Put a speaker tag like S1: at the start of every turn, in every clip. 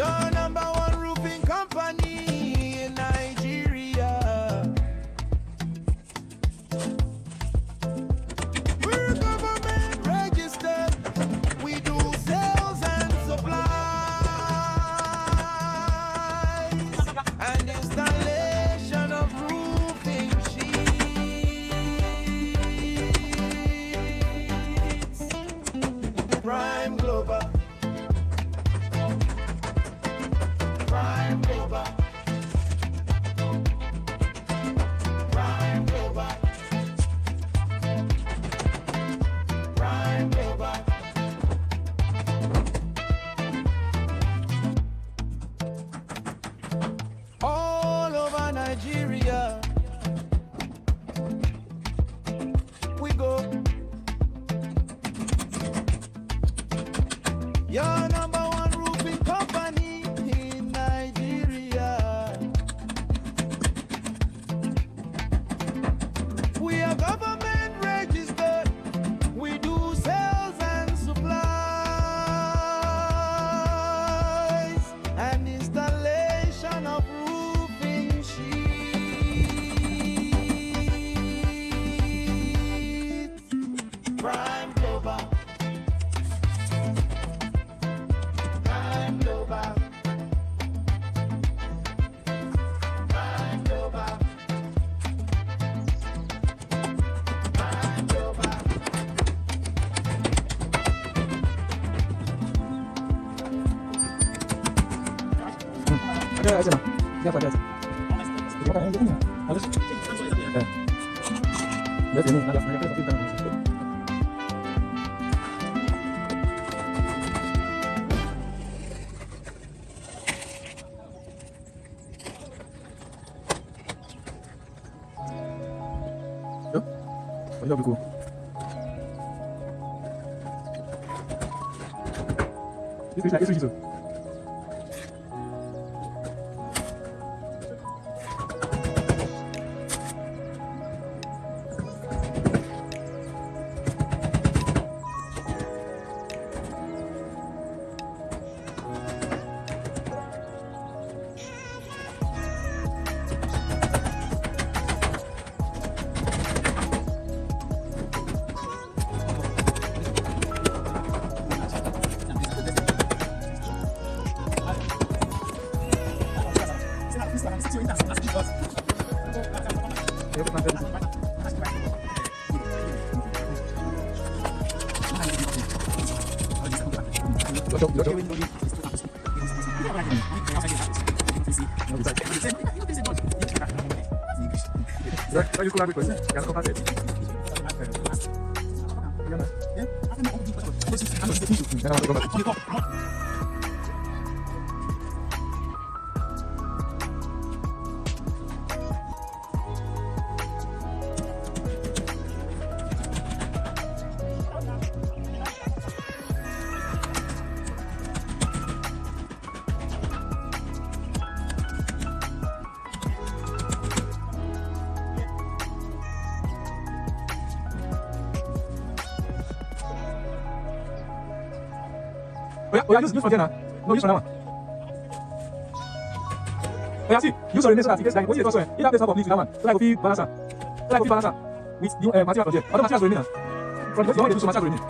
S1: Your number one roofing company in Nigeria. We're government registered. We do sales and supplies and installation of roofing sheets. Primeglobal. Primeglobal. Primeglobal. Primeglobal. All over Nigeria, we go. Your number one roofing company in Nigeria. We are government registered. We do sales and supplies and installation of roofing sheets. Primeglobal. Primeglobal. Primeglobal. Primeglobal.
S2: Oh yeah, use from there now. No, use from that one. Oh yeah, see, use your so that in case like what you also if that place not complete with that one, so like we balance am. So like we balance am with the material from there. Other materials remain now. From the one they do so material remain.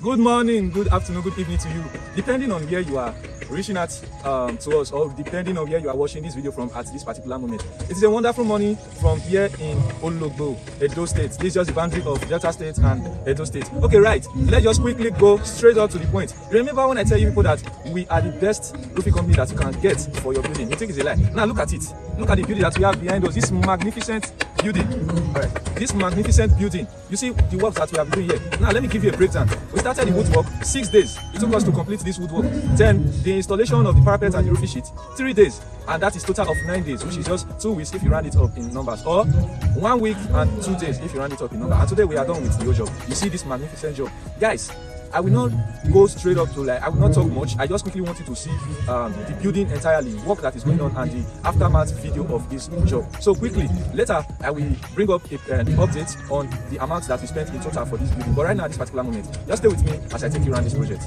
S2: Good morning, good afternoon, good evening to you, depending on where you are reaching out to us, or depending on where you are watching this video from at this particular moment. It is a wonderful morning from here in Ologbo, Edo State. This is just the boundary of Delta State and Edo State. Okay, right, let's just quickly go straight up to the point. Remember when I tell you people that we are the best roofing company that you can get for your building? You think it's a lie? Now look at it. Look at the building that we have behind us. This magnificent building. All right, this magnificent building. You see the work that we have been doing here. Now let me give you a breakdown. We started the woodwork 6 days. It took us to complete this woodwork. Then the installation of the parapet and the roofing sheet 3 days, and that is total of 9 days, which is just 2 weeks if you round it up in numbers, or 1 week and 2 days if you round it up in numbers. And today we are done with the whole job. You see this magnificent job, guys. I will not go straight up to I will not talk much. I just quickly want you to see the building entirely, work that is going on, and the aftermath video of this job. So quickly, later I will bring up an update on the amount that we spent in total for this building. But right now, at this particular moment, just stay with me as I take you around this project.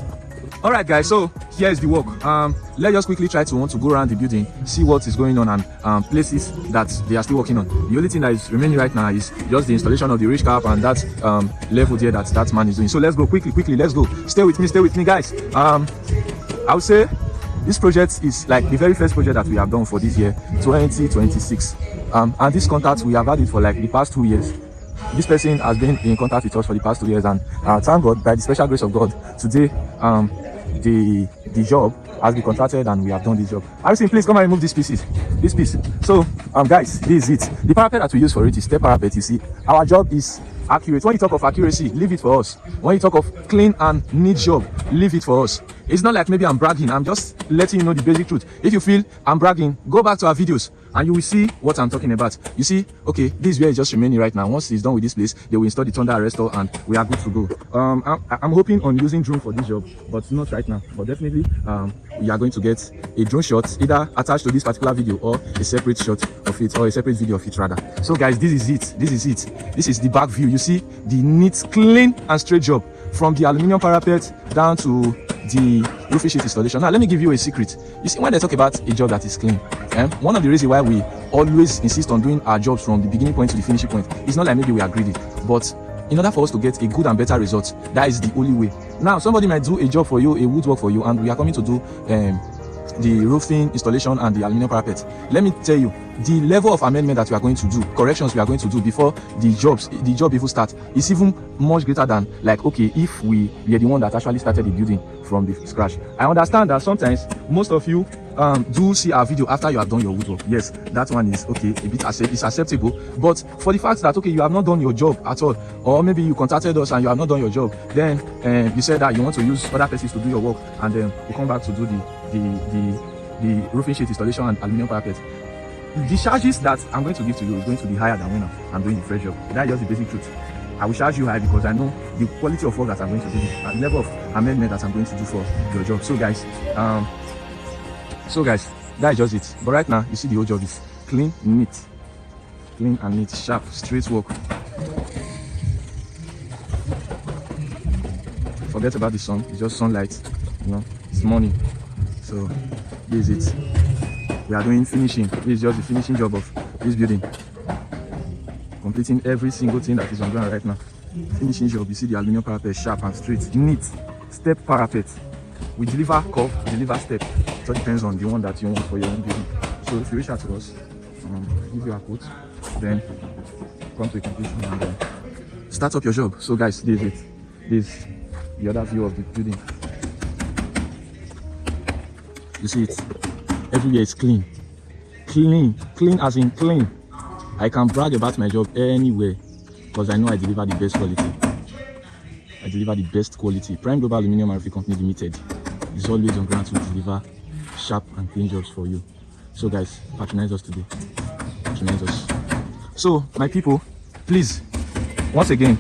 S2: All right, guys. So here is the work. Let's just quickly try to go around the building, see what is going on, and places that they are still working on. The only thing that is remaining right now is just the installation of the ridge cap and that level there that man is doing. So let's go quickly. Let's go. Stay with me, guys. I would say this project is like the very first project that we have done for this year, 2026. And this contact, we have had it for like the past 2 years. This person has been in contact with us for the past 2 years, and thank God, by the special grace of God, today the job has been contracted and we have done this job. Harrison, please come and remove this piece. So guys, this is it. The parapet that we use for it is step parapet. You see, our job is accurate. When you talk of accuracy, leave it for us. When you talk of clean and neat job, leave it for us. It's not like maybe I'm bragging. I'm just letting you know the basic truth. If you feel I'm bragging, go back to our videos and you will see what I'm talking about. You see, okay, this is where it's just remaining right now. Once it's done with this place, they will install the thunder arrestor and we are good to go. I'm hoping on using drone for this job, but not right now. But definitely, we are going to get a drone shot either attached to this particular video or a separate shot of it, or a separate video of it rather. So guys, this is it. This is the back view. You see the neat, clean and straight job from the aluminium parapet down to the roofing sheet installation. Now let me give you a secret. You see, when they talk about a job that is clean, one of the reasons why we always insist on doing our jobs from the beginning point to the finishing point, it's not like maybe we are greedy, but in order for us to get a good and better result, that is the only way. Now somebody might do a job for you, a woodwork for you, and we are coming to do the roofing installation and the aluminium parapet. Let me tell you, the level of amendment that we are going to do, corrections we are going to do before the job even start, is even much greater than like, okay, if we are the one that actually started the building from the scratch. I understand that sometimes most of you do see our video after you have done your woodwork. Yes, that one is okay, a bit it's acceptable. But for the fact that, okay, you have not done your job at all, or maybe you contacted us and you have not done your job, then you said that you want to use other persons to do your work, and then you come back to do the roofing sheet installation and aluminium parapet. The charges that I'm going to give to you is going to be higher than when I'm doing the fresh job. That's just the basic truth. I will charge you high because I know the quality of work that I'm going to do and the level of amendment that I'm going to do for your job. So guys, that's just it. But right now, you see the whole job is clean and neat, sharp, straight work. Forget about the sun. It's just sunlight. You know, it's morning. So this is it. We are doing finishing. This is just the finishing job of this building. Completing every single thing that is on ground right now. Finishing job. You see the aluminium parapet, sharp and straight, neat. Step parapet. We deliver curve, deliver step. It all depends on the one that you want for your own building. So if you reach out to us, give you a quote, then come to a completion and start up your job. So guys, this is it. This is the other view of the building. You see it. Everywhere is clean as in clean. I can brag about my job anywhere because I know I deliver the best quality. Primeglobal Aluminium Parapet Company Limited is always on ground to deliver sharp and clean jobs for you. So guys, patronize us today. Patronize us. So my people, please, once again,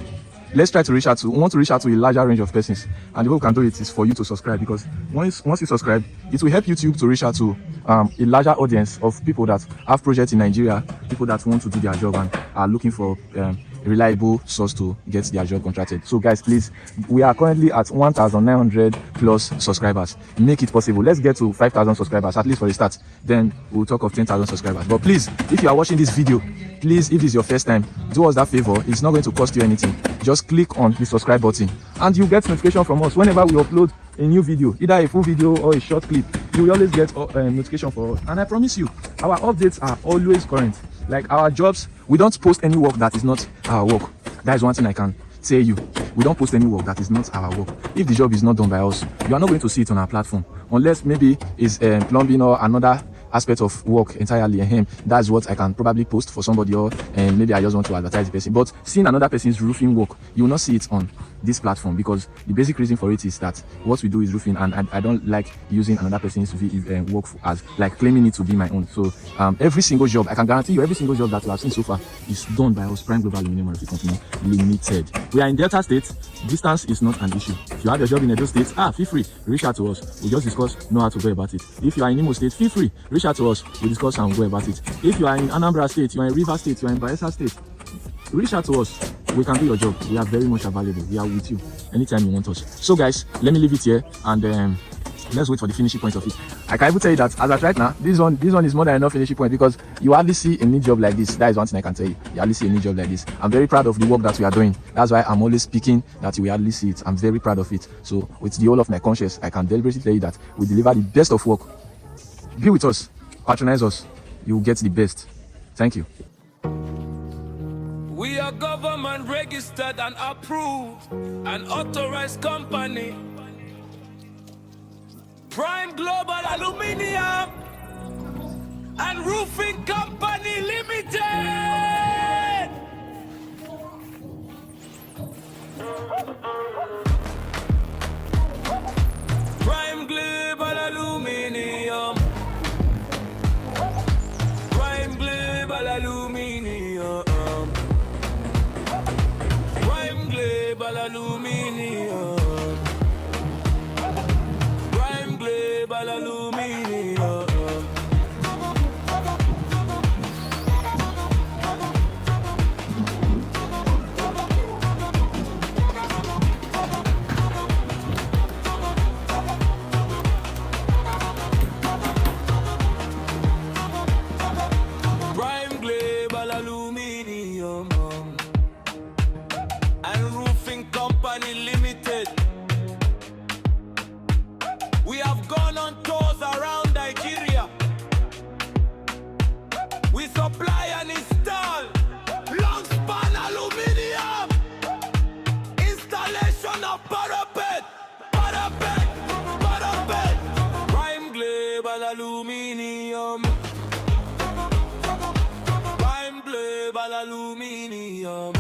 S2: let's try to reach out to a larger range of persons, and the way we can do it is for you to subscribe, because once you subscribe, it will help YouTube to reach out to a larger audience of people that have projects in Nigeria, people that want to do their job and are looking for a reliable source to get their job contracted. So guys, please, we are currently at 1,900 plus subscribers. Make it possible. Let's get to 5,000 subscribers, at least for the start. Then we'll talk of 10,000 subscribers. But please, if you are watching this video, please, if this is your first time, do us that favor. It's not going to cost you anything. Just click on the subscribe button and you get notification from us whenever we upload a new video, either a full video or a short clip. You will always get notification for us. And I promise you, our updates are always current. Like our jobs, we don't post any work that is not our work. That is one thing I can tell you. We don't post any work that is not our work. If the job is not done by us, you are not going to see it on our platform, unless maybe it's plumbing or another aspect of work entirely. That's what I can probably post for somebody, or and maybe I just want to advertise the person. But seeing another person's roofing work, you will not see it on this platform, because the basic reason for it is that what we do is roofing, and I don't like using another person's work as like claiming it to be my own. So every single job, I can guarantee you, every single job that you have seen so far is done by us, Primeglobal Aluminium Parapet Company Limited. We are in Delta State. Distance is not an issue. If you have a job in Edo State, feel free, reach out to us. We just discuss, know how to go about it. If you are in Imo State, feel free, reach out to us. We discuss and go about it. If you are in Anambra State, you are in River State, you are in Bayelsa State, reach out to us. We can do your job. We are very much available. We are with you anytime you want us. So guys, let me leave it here, and let's wait for the finishing point of it. I can even tell you that as at right now, this one is more than enough finishing point, because you hardly see a new job like this. That is one thing I can tell you. You hardly see a new job like this. I'm very proud of the work that we are doing. That's why I'm always speaking that you will hardly see it. I'm very proud of it. So with the whole of my conscience, I can deliberately tell you that we deliver the best of work. Be with us, patronize us, you will get the best. Thank you.
S1: We are government registered and approved, an authorized company. Primeglobal Aluminium and Roofing Company Limited. Primeglobal Aluminium. Primeglobal Aluminium. Primeglobal Aluminium. Primeglobal Aluminium. Primeglobal Aluminium and Roofing Company Limited. We have gone on tours around Nigeria. We supply and install long span aluminium, installation of parapet. Primeglobal Aluminium. Primeglobal Aluminium.